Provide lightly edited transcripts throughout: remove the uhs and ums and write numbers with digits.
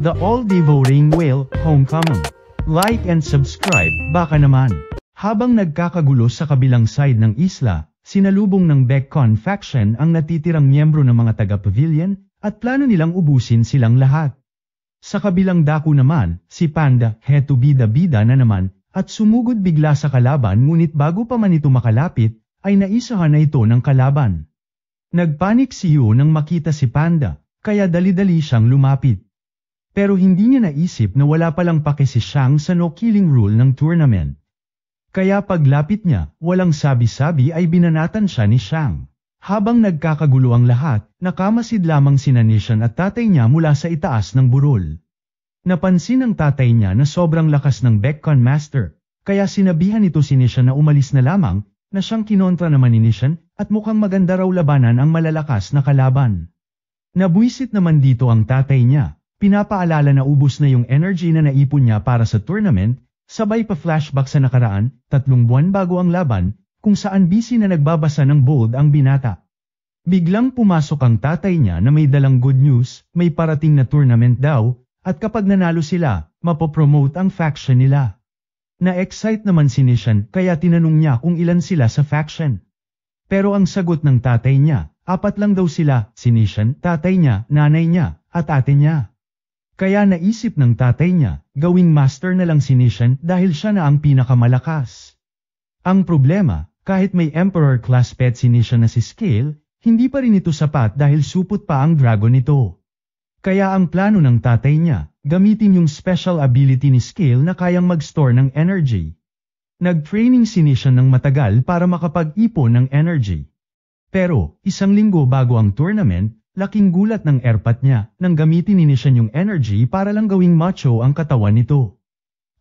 The All-Day Voting Whale, Homecoming. Like and subscribe, baka naman. Habang nagkakagulo sa kabilang side ng isla, sinalubong ng Beckon faction ang natitirang miyembro ng mga taga-pavilion at plano nilang ubusin silang lahat. Sa kabilang dako naman, si Panda, heto bida-bida na naman, at sumugod bigla sa kalaban ngunit bago pa man ito makalapit, ay naisahan na ito ng kalaban. Nagpanik si Yu nang makita si Panda, kaya dali-dali siyang lumapit. Pero hindi niya naisip na wala palang pake si Shang sa no-killing rule ng tournament. Kaya paglapit niya, walang sabi-sabi ay binanatan siya ni Shang. Habang nagkakagulo ang lahat, nakamasid lamang sina Nishan at tatay niya mula sa itaas ng burol. Napansin ng tatay niya na sobrang lakas ng Beckon Master, kaya sinabihan ito si Nishan na umalis na lamang, na siyang kinontra naman ni Nishan at mukhang maganda raw labanan ang malalakas na kalaban. Nabwisit naman dito ang tatay niya. Pinapaalala na ubos na yung energy na naipon niya para sa tournament, sabay pa flashback sa nakaraan, 3 buwan bago ang laban, kung saan busy na nagbabasa ng bold ang binata. Biglang pumasok ang tatay niya na may dalang good news, may parating na tournament daw, at kapag nanalo sila, mapopromote ang faction nila. Na-excite naman si Nishan kaya tinanong niya kung ilan sila sa faction. Pero ang sagot ng tatay niya, 4 lang daw sila, si Nishan, tatay niya, nanay niya, at ate niya. Kaya naisip ng tatay niya, gawing master na lang si Nishan dahil siya na ang pinakamalakas. Ang problema, kahit may Emperor class pet si Nishan na si Scale, hindi pa rin ito sapat dahil supot pa ang dragon nito. Kaya ang plano ng tatay niya, gamitin yung special ability ni Scale na kayang mag-store ng energy. Nag-training si Nishan ng matagal para makapag-ipon ng energy. Pero, 1 linggo bago ang tournament, laking gulat ng airpat niya nang gamitin ni Nishan yung energy para lang gawing macho ang katawan nito.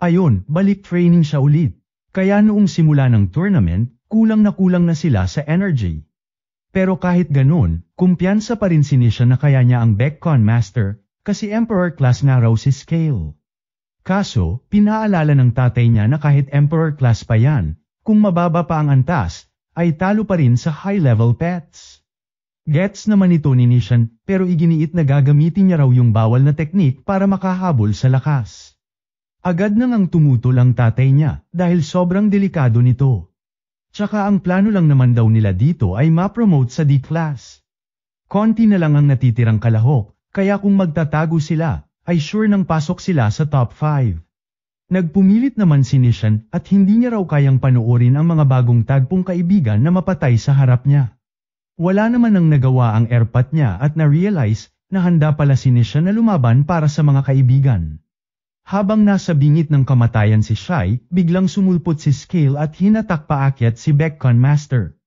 Ayon, balik training siya ulit. Kaya noong simula ng tournament, kulang na sila sa energy. Pero kahit ganun, kumpiyansa pa rin si Nishan na kaya niya ang Beckon Master, kasi Emperor class nga raw si Scale. Kaso, pinaalala ng tatay niya na kahit Emperor class pa yan, kung mababa pa ang antas, ay talo pa rin sa high-level pets. Gets naman ito ni Nishan, pero iginiit na gagamitin niya raw yung bawal na teknik para makahabol sa lakas. Agad nang ang tumutol ang tatay niya, dahil sobrang delikado nito. Tsaka ang plano lang naman daw nila dito ay ma-promote sa D-class. Konti na lang ang natitirang kalahok, kaya kung magtatago sila, ay sure nang pasok sila sa top 5. Nagpumilit naman si Nishan at hindi niya raw kayang panoorin ang mga bagong tagpong kaibigan na mapatay sa harap niya. Wala naman ang nagawa ang airpat niya at na-realize na handa pala si Nishan na lumaban para sa mga kaibigan. Habang nasa bingit ng kamatayan si Shai, biglang sumulpot si Scale at hinatak paakyat si Beckon Master.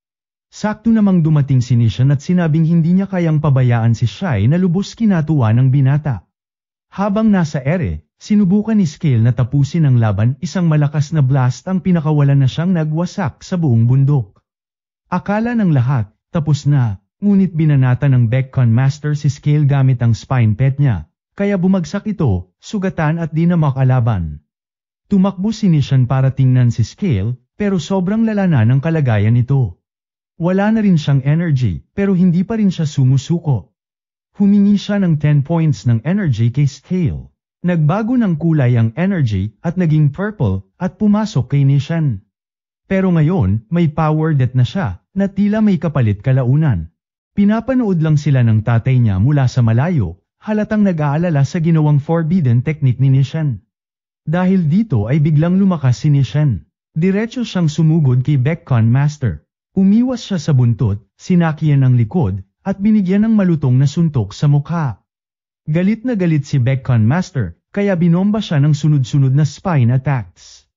Sakto namang dumating si Nishan at sinabing hindi niya kayang pabayaan si Shai na lubos kinatuwa ng binata. Habang nasa ere, sinubukan ni Scale na tapusin ang laban, isang malakas na blast ang pinakawalan na siyang nagwasak sa buong bundok. Akala ng lahat, tapos na, ngunit binanata ng Beckon Master si Scale gamit ang spine pet niya, kaya bumagsak ito, sugatan at di na makalaban. Tumakbo si Nishan para tingnan si Scale, pero sobrang lala na ng kalagayan nito. Wala na rin siyang energy, pero hindi pa rin siya sumusuko. Humingi siya ng 10 points ng energy kay Scale. Nagbago ng kulay ang energy at naging purple at pumasok kay Nishan. Pero ngayon, may power death na siya, na tila may kapalit kalaunan. Pinapanood lang sila ng tatay niya mula sa malayo, halatang nag-aalala sa ginawang forbidden technique ni Nishan. Dahil dito ay biglang lumakas si Nishan. Diretso siyang sumugod kay Beckon Master. Umiwas siya sa buntot, sinakiyan ang likod, at binigyan ng malutong na suntok sa mukha. Galit na galit si Beckon Master, kaya binomba siya ng sunod-sunod na spine attacks.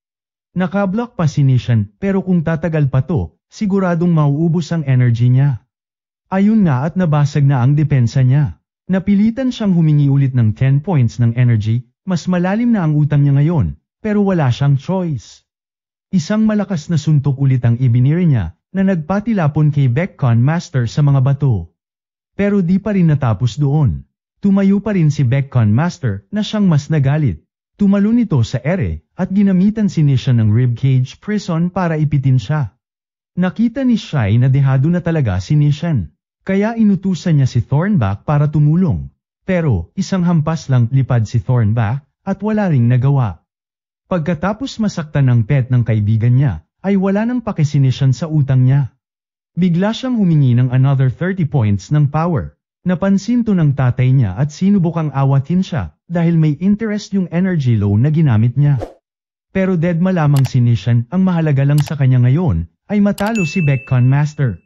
Nakablock pa si Nishan, pero kung tatagal pa to, siguradong mauubos ang energy niya. Ayun nga at nabasag na ang depensa niya. Napilitan siyang humingi ulit ng 10 points ng energy, mas malalim na ang utang niya ngayon, pero wala siyang choice. Isang malakas na suntok ulit ang ibiniri niya, na nagpatilapon kay Beckon Master sa mga bato. Pero di pa rin natapos doon. Tumayo pa rin si Beckon Master na siyang mas nagalit. Tumalon ito sa ere, at ginamitan si Nishan ng ribcage prison para ipitin siya. Nakita ni Shai na dehado na talaga si Nishan, kaya inutusan niya si Thornback para tumulong. Pero, isang hampas lang lipad si Thornback, at wala ring nagawa. Pagkatapos masaktan ng pet ng kaibigan niya, ay wala nang pakisinisyan sa utang niya. Bigla siyang humingi ng another 30 points ng power. Napansin to ng tatay niya at sinubukang awatin siya, dahil may interest yung energy loan na ginamit niya. Pero deadma lamang si Nishan, ang mahalaga lang sa kanya ngayon, ay matalo si Beckcon Master.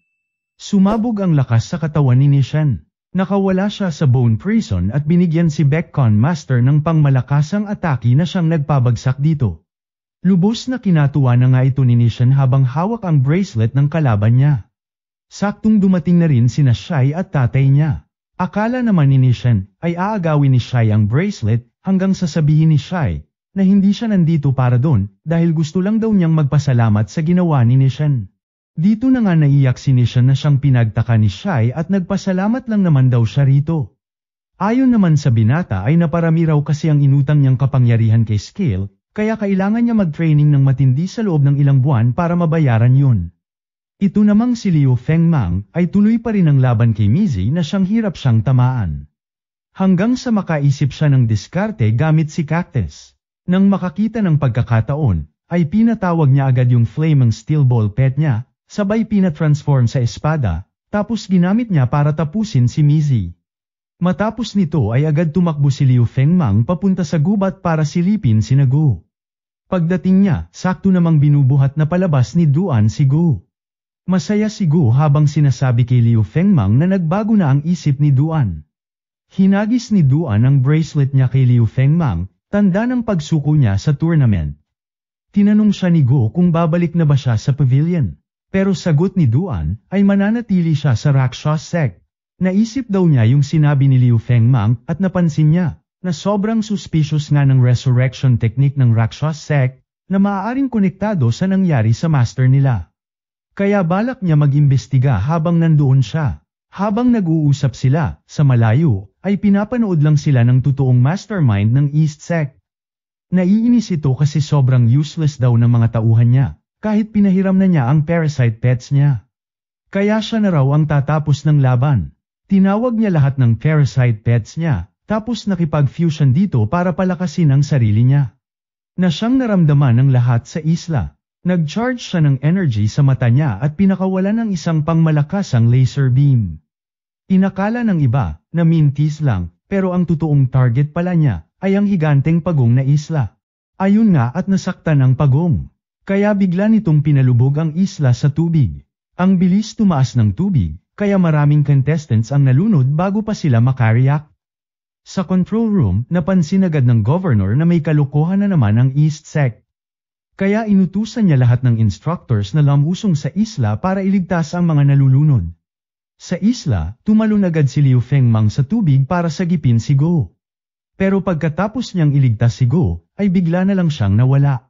Sumabog ang lakas sa katawan ni Nishan. Nakawala siya sa bone prison at binigyan si Beckcon Master ng pangmalakasang atake na siyang nagpabagsak dito. Lubos na kinatuwa na nga ito ni Nishan habang hawak ang bracelet ng kalaban niya. Saktong dumating na rin sina Shai at tatay niya. Akala naman ni Nishan ay aagawin ni Shai ang bracelet hanggang sasabihin ni Shai na hindi siya nandito para doon dahil gusto lang daw niyang magpasalamat sa ginawa ni Nishan. Dito na nga naiyak si Nishan na siyang pinagtaka ni Shai at nagpasalamat lang naman daw siya rito. Ayon naman sa binata ay naparami raw kasi ang inutang niyang kapangyarihan kay Scale, kaya kailangan niya mag-training ng matindi sa loob ng ilang buwan para mabayaran yun. Ito namang si Liu Fengmang ay tuloy pa rin ang laban kay Mizzy na siyang hirap siyang tamaan. Hanggang sa makaisip siya ng diskarte gamit si Cactus. Nang makakita ng pagkakataon, ay pinatawag niya agad yung flaming steel ball pet niya, sabay pinatransform sa espada, tapos ginamit niya para tapusin si Mizzy. Matapos nito ay agad tumakbo si Liu Fengmang papunta sa gubat para silipin si Gu. Pagdating niya, sakto namang binubuhat na palabas ni Duan si Gu. Masaya si Gu habang sinasabi kay Liu Fengmang na nagbago na ang isip ni Duan. Hinagis ni Duan ang bracelet niya kay Liu Fengmang, tanda ng pagsuko niya sa tournament. Tinanong siya ni Gu kung babalik na ba siya sa pavilion. Pero sagot ni Duan ay mananatili siya sa Rakshas sect. Naisip daw niya yung sinabi ni Liu Fengmang at napansin niya na sobrang suspicious nga ng resurrection technique ng Rakshas sect na maaaring konektado sa nangyari sa master nila. Kaya balak niya mag-imbestiga habang nandoon siya. Habang nag-uusap sila, sa malayo, ay pinapanood lang sila ng totoong mastermind ng East Sect. Naiinis ito kasi sobrang useless daw ng mga tauhan niya, kahit pinahiram na niya ang parasite pets niya. Kaya siya na raw ang tatapos ng laban. Tinawag niya lahat ng parasite pets niya, tapos nakipag-fusion dito para palakasin ang sarili niya. Na siyang naramdaman ng lahat sa isla. Nag-charge siya ng energy sa mata niya at pinakawalan ng isang pangmalakasang laser beam. Inakala ng iba na mintis lang, pero ang totoong target pala niya ay ang higanteng pagong na isla. Ayun nga at nasaktan ang pagong. Kaya bigla nitong pinalubog ang isla sa tubig. Ang bilis tumaas ng tubig, kaya maraming contestants ang nalunod bago pa sila makareact. Sa control room, napansin agad ng governor na may kalokohan na naman ang East Sect. Kaya inutusan niya lahat ng instructors na lumusong sa isla para iligtas ang mga nalulunod. Sa isla, tumalon agad si Liu Fengmang sa tubig para sagipin si Go. Pero pagkatapos niyang iligtas si Go, ay bigla na lang siyang nawala.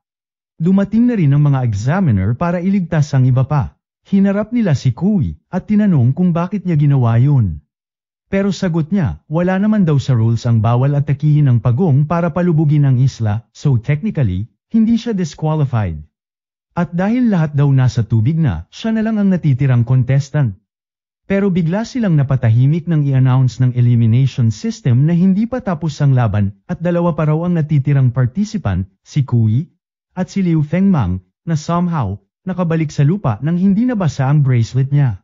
Dumating na rin ang mga examiner para iligtas ang iba pa. Hinarap nila si Kui at tinanong kung bakit niya ginawa yun. Pero sagot niya, wala naman daw sa rules ang bawal atakihin ng pagong para palubugin ang isla, so technically, hindi siya disqualified. At dahil lahat daw nasa tubig na, siya na lang ang natitirang contestant. Pero bigla silang napatahimik nang i-announce ng elimination system na hindi pa tapos ang laban at dalawa pa raw ang natitirang participant, si Kui at si Liu Fengmang, na somehow nakabalik sa lupa nang hindi nabasa ang bracelet niya.